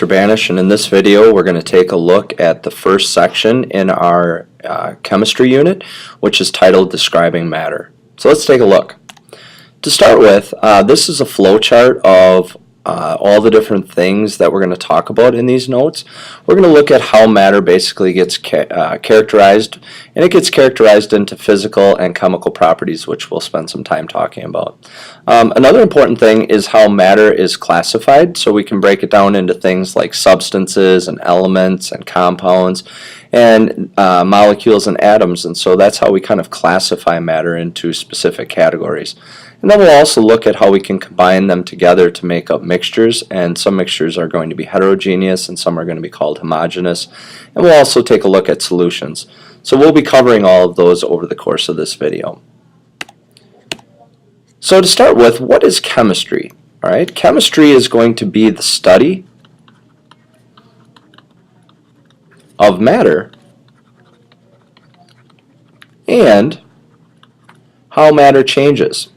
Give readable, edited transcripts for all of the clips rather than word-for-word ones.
Banish, and in this video we're going to take a look at the first section in our chemistry unit, which is titled Describing Matter. So let's take a look. To start with, this is a flow chart of all the different things that we're going to talk about in these notes. We're going to look at how matter basically gets characterized, and it gets characterized into physical and chemical properties, which we'll spend some time talking about. Another important thing is how matter is classified, so we can break it down into things like substances and elements and compounds and molecules and atoms, and so that's how we kind of classify matter into specific categories. And then we'll also look at how we can combine them together to make up mixtures, and some mixtures are going to be heterogeneous and some are going to be called homogeneous. And we'll also take a look at solutions. So we'll be covering all of those over the course of this video. So to start with, what is chemistry? All right, chemistry is going to be the study of matter and how matter changes.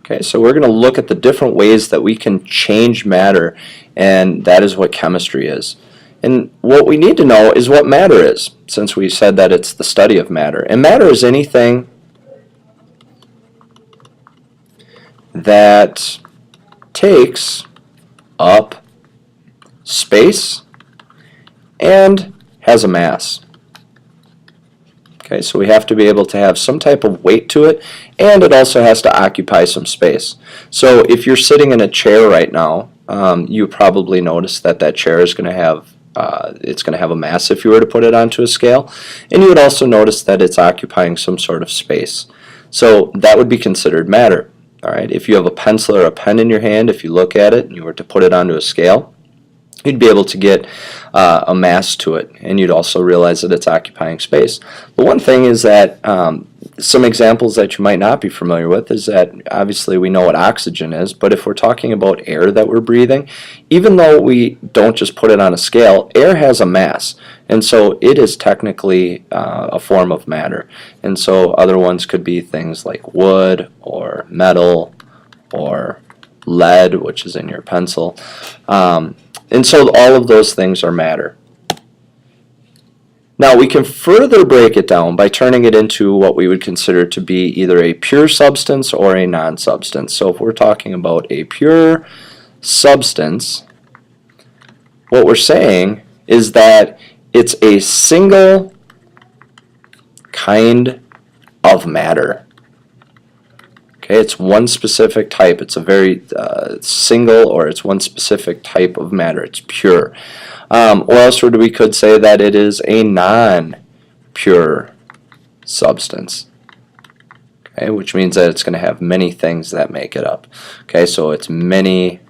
Okay, so we're going to look at the different ways that we can change matter, and that is what chemistry is. And what we need to know is what matter is, since we said that it's the study of matter. And matter is anything that takes up space and has a mass. Okay, so we have to be able to have some type of weight to it, and it also has to occupy some space. So if you're sitting in a chair right now, you probably notice that that chair is going to have it's going to have a mass if you were to put it onto a scale, and you would also notice that it's occupying some sort of space. So that would be considered matter. All right, if you have a pencil or a pen in your hand, if you look at it and you were to put it onto a scale, you'd be able to get a mass to it, and you'd also realize that it's occupying space. But one thing is that some examples that you might not be familiar with is that obviously we know what oxygen is, but if we're talking about air that we're breathing, even though we don't just put it on a scale, air has a mass, and so it is technically a form of matter. And so other ones could be things like wood or metal or lead, which is in your pencil. And so all of those things are matter. Now we can further break it down by turning it into what we would consider to be either a pure substance or a non-substance. So if we're talking about a pure substance, what we're saying is that it's a single kind of matter. Okay, it's one specific type. It's a very single, or it's one specific type of matter. It's pure. Or else we could say that it is a non-pure substance. Okay, which means that it's going to have many things that make it up. Okay, so it's many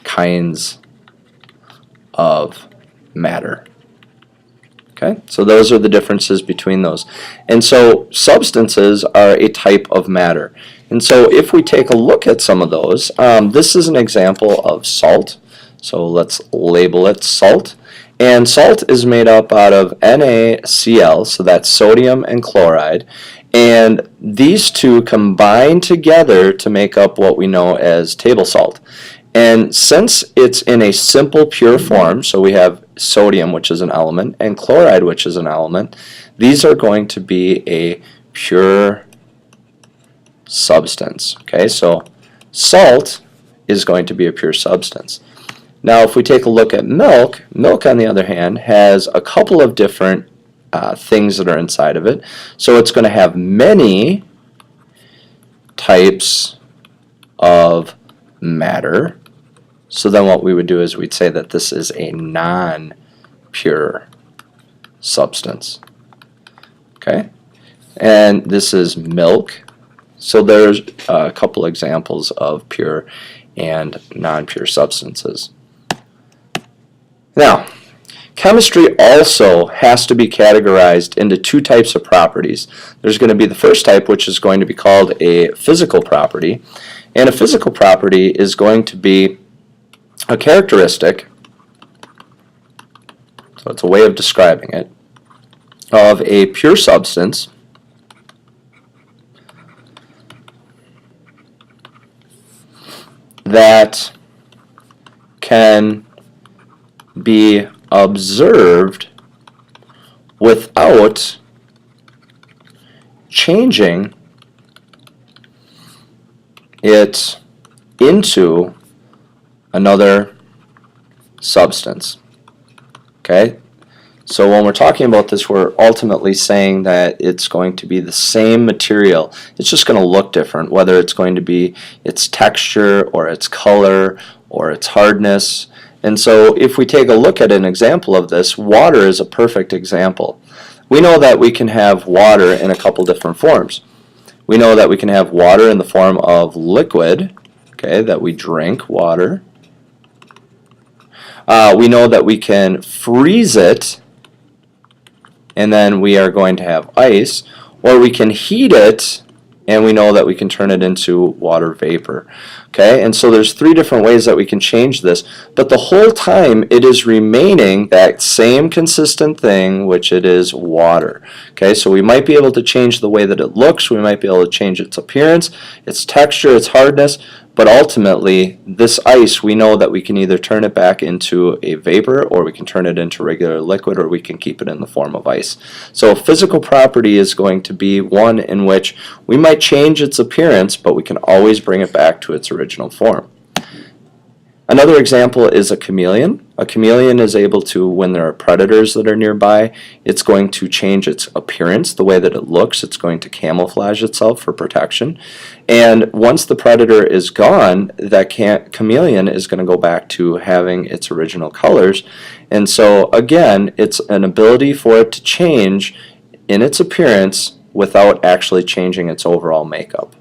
kinds of matter. Okay, so those are the differences between those. And so substances are a type of matter. And so if we take a look at some of those, this is an example of salt. So let's label it salt. And salt is made up out of NaCl, so that's sodium and chloride. And these two combine together to make up what we know as table salt. And since it's in a simple pure form, so we have sodium, which is an element, and chloride, which is an element, these are going to be a pure substance. Okay, so salt is going to be a pure substance. Now if we take a look at milk, milk on the other hand has a couple of different things that are inside of it. So it's going to have many types of matter. So then what we would do is we'd say that this is a non-pure substance. Okay? And this is milk. So there's a couple examples of pure and non-pure substances. Now, chemistry also has to be categorized into two types of properties. There's going to be the first type, which is going to be called a physical property. And a physical property is going to be a characteristic, so it's a way of describing it, of a pure substance that can be observed without changing it into another substance. Okay? So when we're talking about this, we're ultimately saying that it's going to be the same material. It's just going to look different, whether it's going to be its texture or its color or its hardness. And so if we take a look at an example of this, water is a perfect example. We know that we can have water in a couple different forms. We know that we can have water in the form of liquid, okay, that we drink, water. We know that we can freeze it, and then we are going to have ice, or we can heat it, and we know that we can turn it into water vapor. Okay, and so there's three different ways that we can change this, but the whole time it is remaining that same consistent thing, which it is water. Okay, so we might be able to change the way that it looks, we might be able to change its appearance, its texture, its hardness, but ultimately this ice, we know that we can either turn it back into a vapor, or we can turn it into regular liquid, or we can keep it in the form of ice. So a physical property is going to be one in which we might change its appearance, but we can always bring it back to its original form. Another example is a chameleon. A chameleon is able to, when there are predators that are nearby, it's going to change its appearance, the way that it looks. It's going to camouflage itself for protection. And once the predator is gone, that chameleon is going to go back to having its original colors. And so again, it's an ability for it to change in its appearance without actually changing its overall makeup.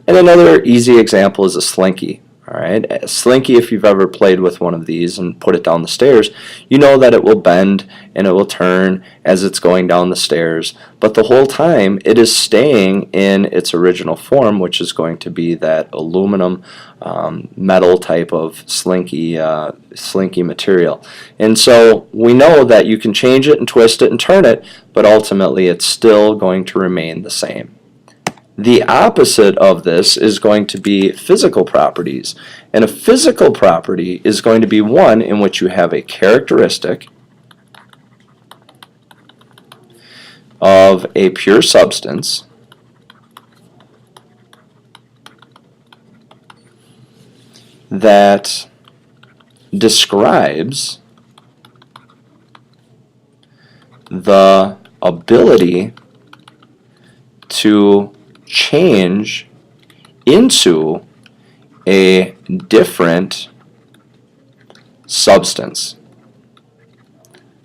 And another easy example is a slinky. All right, a slinky, if you've ever played with one of these and put it down the stairs, you know that it will bend and it will turn as it's going down the stairs, but the whole time it is staying in its original form, which is going to be that aluminum metal type of slinky material. And so we know that you can change it and twist it and turn it, but ultimately it's still going to remain the same. The opposite of this is going to be physical properties. And a physical property is going to be one in which you have a characteristic of a pure substance that describes the ability to change into a different substance.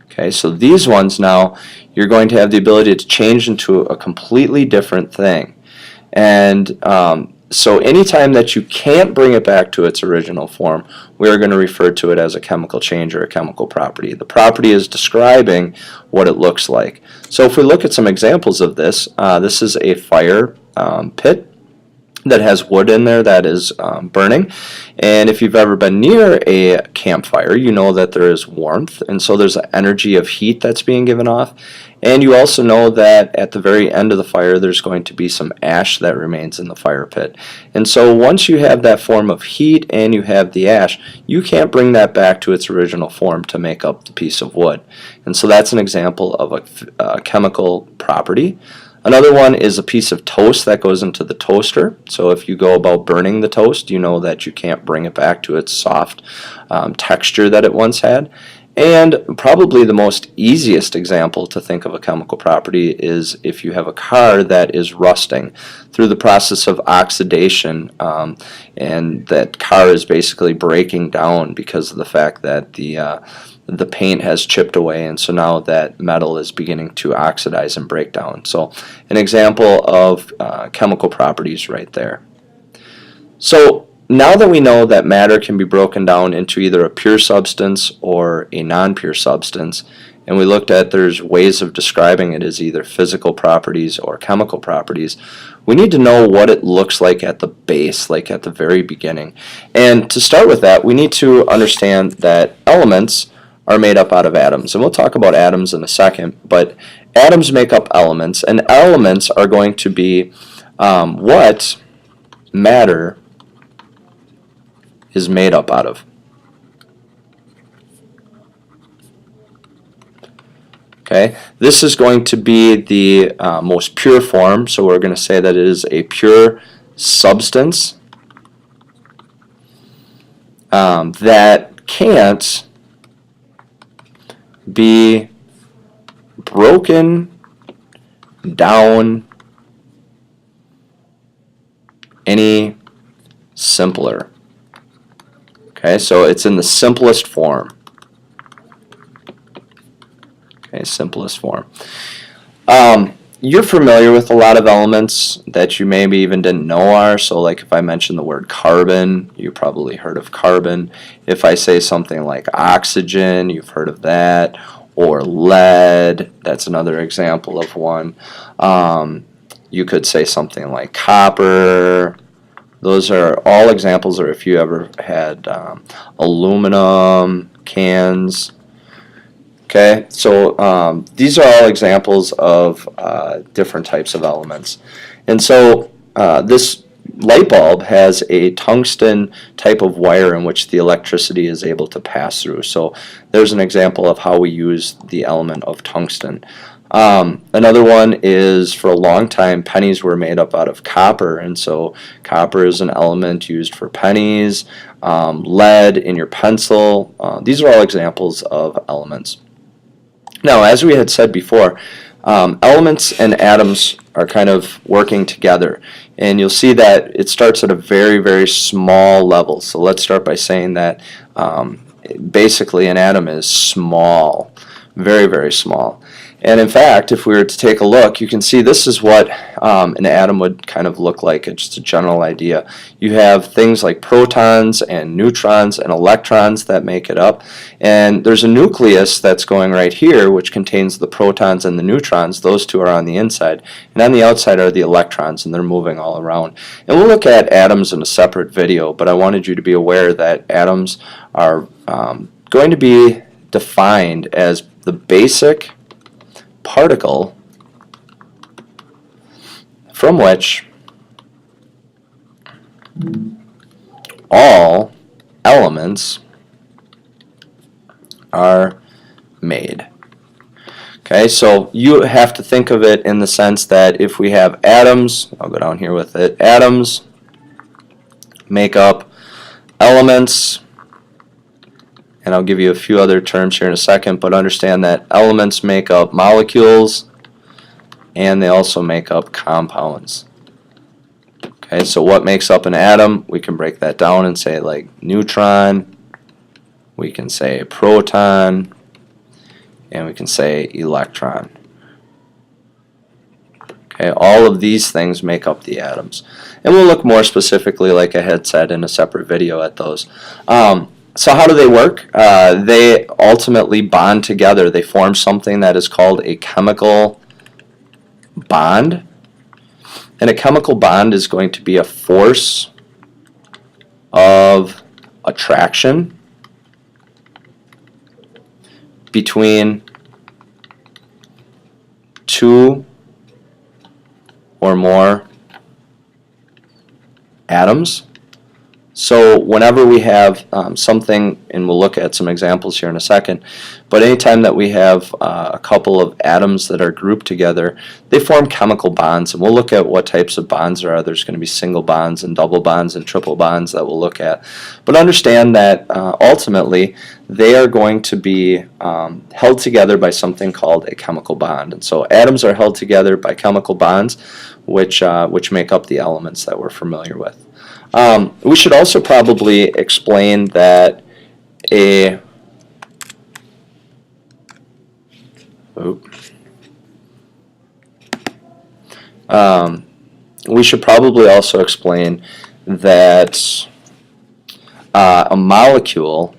Okay, so these ones now, you're going to have the ability to change into a completely different thing. And so anytime that you can't bring it back to its original form, we're going to refer to it as a chemical change or a chemical property. The property is describing what it looks like. So if we look at some examples of this, this is a fire pit that has wood in there that is burning. And if you've ever been near a campfire, you know that there is warmth, and so there's an energy of heat that's being given off. And you also know that at the very end of the fire there's going to be some ash that remains in the fire pit. And so once you have that form of heat and you have the ash, you can't bring that back to its original form to make up the piece of wood. And so that's an example of a chemical property. Another one is a piece of toast that goes into the toaster. So if you go about burning the toast, you know that you can't bring it back to its soft texture that it once had. And probably the most easiest example to think of a chemical property is if you have a car that is rusting through the process of oxidation, and that car is basically breaking down because of the fact that the paint has chipped away, and so now that metal is beginning to oxidize and break down. So an example of chemical properties right there. So now that we know that matter can be broken down into either a pure substance or a non-pure substance, and we looked at there's ways of describing it as either physical properties or chemical properties, we need to know what it looks like at the base, like at the very beginning. And to start with that, we need to understand that elements are made up out of atoms. And we'll talk about atoms in a second, but atoms make up elements, and elements are going to be what matter is made up out of. Okay, this is going to be the most pure form, so we're going to say that it is a pure substance that can't be broken down any simpler. Okay, so it's in the simplest form. Okay, simplest form. You're familiar with a lot of elements that you maybe even didn't know are. So like if I mention the word carbon, you probably heard of carbon. If I say something like oxygen, you've heard of that. Or lead, that's another example of one. You could say something like copper. Those are all examples, or if you ever had aluminum cans. Okay, so these are all examples of different types of elements. And so this light bulb has a tungsten type of wire in which the electricity is able to pass through. So there's an example of how we use the element of tungsten. Another one is, for a long time, pennies were made up out of copper, and so copper is an element used for pennies, lead in your pencil. These are all examples of elements. Now, as we had said before, elements and atoms are kind of working together, and you'll see that it starts at a very, very small level. So let's start by saying that basically an atom is small, very, very small. And in fact, if we were to take a look, you can see this is what an atom would kind of look like. It's just a general idea. You have things like protons and neutrons and electrons that make it up. And there's a nucleus that's going right here, which contains the protons and the neutrons. Those two are on the inside. And on the outside are the electrons, and they're moving all around. And we'll look at atoms in a separate video, but I wanted you to be aware that atoms are going to be defined as the basic particle from which all elements are made. Okay, so you have to think of it in the sense that if we have atoms, I'll go down here with it, atoms make up elements, and I'll give you a few other terms here in a second, but understand that elements make up molecules and they also make up compounds. Okay, so what makes up an atom? We can break that down and say like neutron, we can say proton, and we can say electron. Okay, all of these things make up the atoms. And we'll look more specifically, like I had said, in a separate video at those. So how do they work? They ultimately bond together. They form something that is called a chemical bond. And a chemical bond is going to be a force of attraction between two or more atoms. So whenever we have something, and we'll look at some examples here in a second, but anytime that we have a couple of atoms that are grouped together, they form chemical bonds, and we'll look at what types of bonds there are. There's going to be single bonds and double bonds and triple bonds that we'll look at. But understand that ultimately they are going to be held together by something called a chemical bond. And so atoms are held together by chemical bonds, which make up the elements that we're familiar with. We should also probably explain that we should probably also explain that a molecule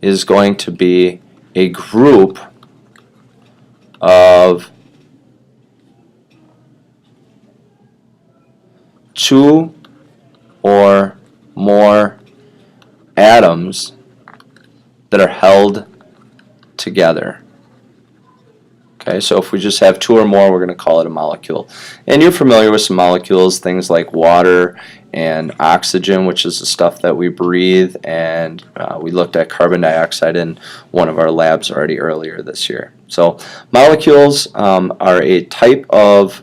is going to be a group of two or more atoms that are held together. Okay, Okay, so if we just have two or more, we're going to call it a molecule. And you're familiar with some molecules, things like water and oxygen, which is the stuff that we breathe, and we looked at carbon dioxide in one of our labs already earlier this year. So molecules are a type of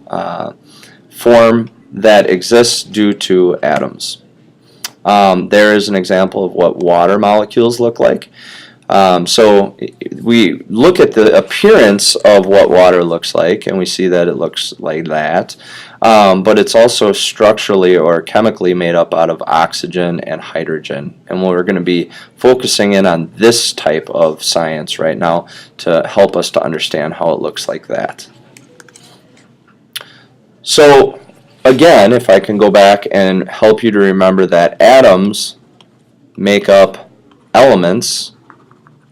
form that exists due to atoms. There is an example of what water molecules look like. So we look at the appearance of what water looks like, and we see that it looks like that. But it's also structurally or chemically made up out of oxygen and hydrogen. And we're going to be focusing in on this type of science right now to help us to understand how it looks like that. So again, if I can go back and help you to remember that atoms make up elements,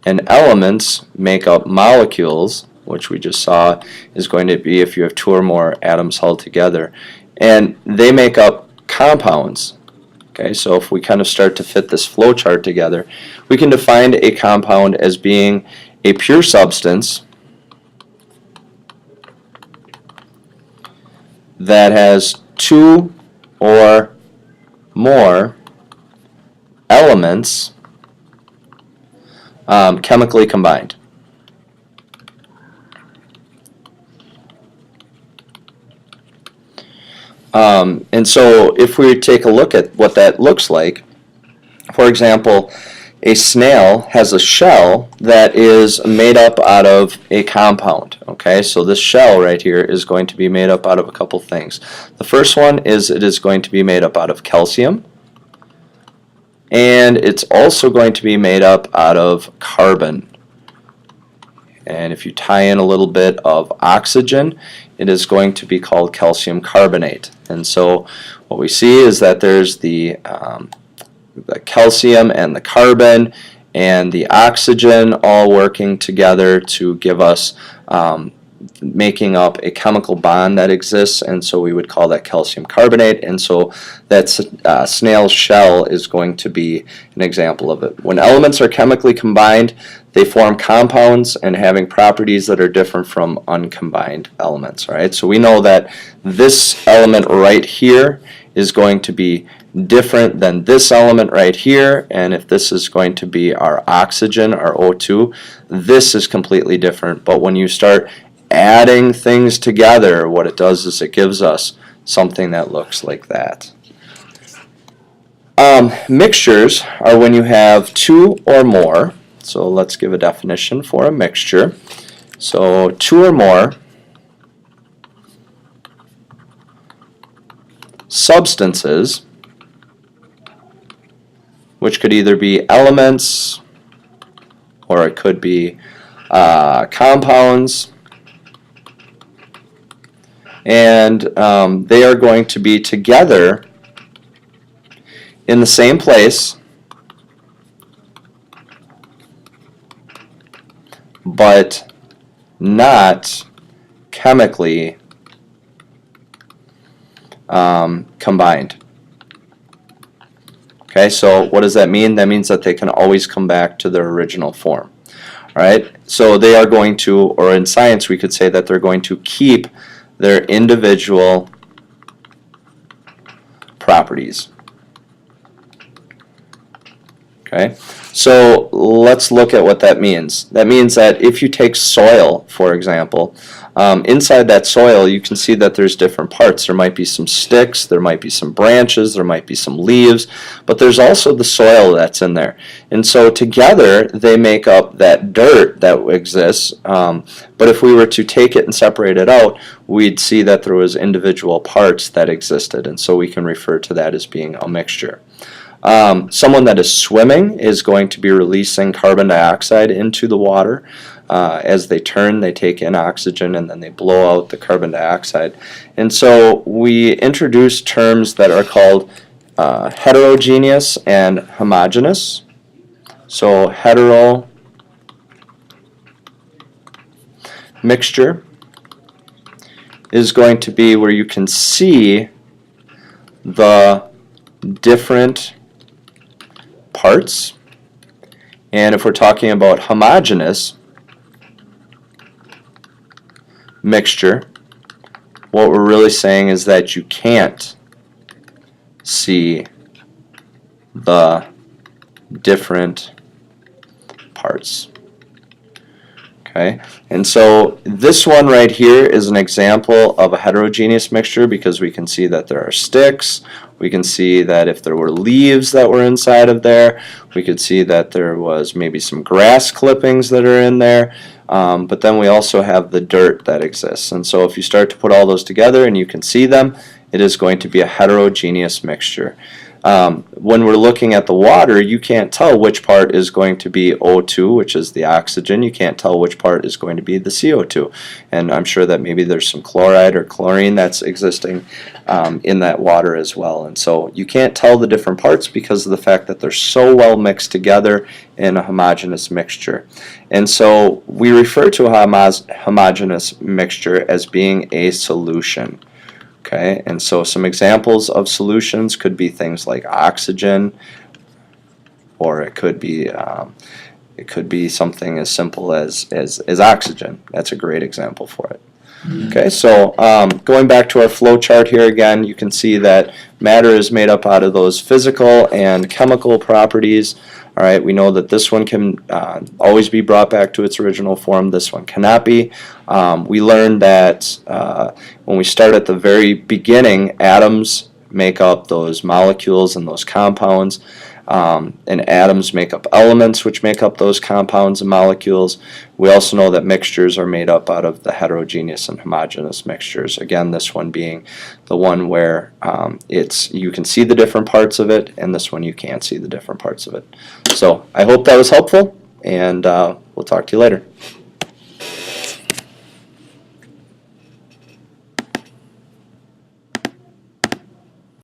and elements make up molecules, which we just saw is going to be if you have two or more atoms held together. And they make up compounds. Okay, so if we kind of start to fit this flow chart together, we can define a compound as being a pure substance that has two or more elements chemically combined. And so if we take a look at what that looks like, for example, a snail has a shell that is made up out of a compound. Okay, so this shell right here is going to be made up out of a couple things. The first one is it is going to be made up out of calcium, and it's also going to be made up out of carbon. And if you tie in a little bit of oxygen, it is going to be called calcium carbonate. And so what we see is that there's the calcium and the carbon and the oxygen all working together to give us making up a chemical bond that exists, and so we would call that calcium carbonate. And so that snail's shell is going to be an example of it. When elements are chemically combined, they form compounds and having properties that are different from uncombined elements. Right? So we know that this element right here is going to be different than this element right here, and if this is going to be our oxygen, our O2, this is completely different. But when you start adding things together, what it does is it gives us something that looks like that. Mixtures are when you have two or more. So let's give a definition for a mixture. So two or more substances, which could either be elements or it could be compounds, and they are going to be together in the same place, but not chemically combined. Okay, so what does that mean? That means that they can always come back to their original form. All right, so they are going to, or in science we could say that they're going to keep their individual properties. Okay, so let's look at what that means. That means that if you take soil, for example, inside that soil you can see that there's different parts. There might be some sticks, there might be some branches, there might be some leaves, but there's also the soil that's in there. And so together they make up that dirt that exists, but if we were to take it and separate it out, we'd see that there was individual parts that existed, and so we can refer to that as being a mixture. Someone that is swimming is going to be releasing carbon dioxide into the water. As they turn, they take in oxygen and then they blow out the carbon dioxide. And so we introduce terms that are called heterogeneous and homogeneous. So hetero mixture is going to be where you can see the different parts, and if we're talking about homogeneous, mixture, what we're really saying is that you can't see the different parts. Okay, and so this one right here is an example of a heterogeneous mixture because we can see that there are sticks. We can see that if there were leaves that were inside of there, we could see that there was maybe some grass clippings that are in there, but then we also have the dirt that exists. And so if you start to put all those together and you can see them, it is going to be a heterogeneous mixture. When we're looking at the water, you can't tell which part is going to be O2, which is the oxygen. You can't tell which part is going to be the CO2. And I'm sure that maybe there's some chloride or chlorine that's existing in that water as well. And so you can't tell the different parts because of the fact that they're so well mixed together in a homogeneous mixture. And so we refer to a homogeneous mixture as being a solution. Okay, and so some examples of solutions could be things like oxygen, or it could be something as simple as oxygen. That's a great example for it. Okay, so going back to our flow chart here again, you can see that matter is made up out of those physical and chemical properties. All right, we know that this one can always be brought back to its original form. This one cannot be. We learned that when we start at the very beginning, atoms make up those molecules and those compounds, and atoms make up elements which make up those compounds and molecules. We also know that mixtures are made up out of the heterogeneous and homogeneous mixtures. Again, this one being the one where you can see the different parts of it, and this one you can't see the different parts of it. So I hope that was helpful, and we'll talk to you later.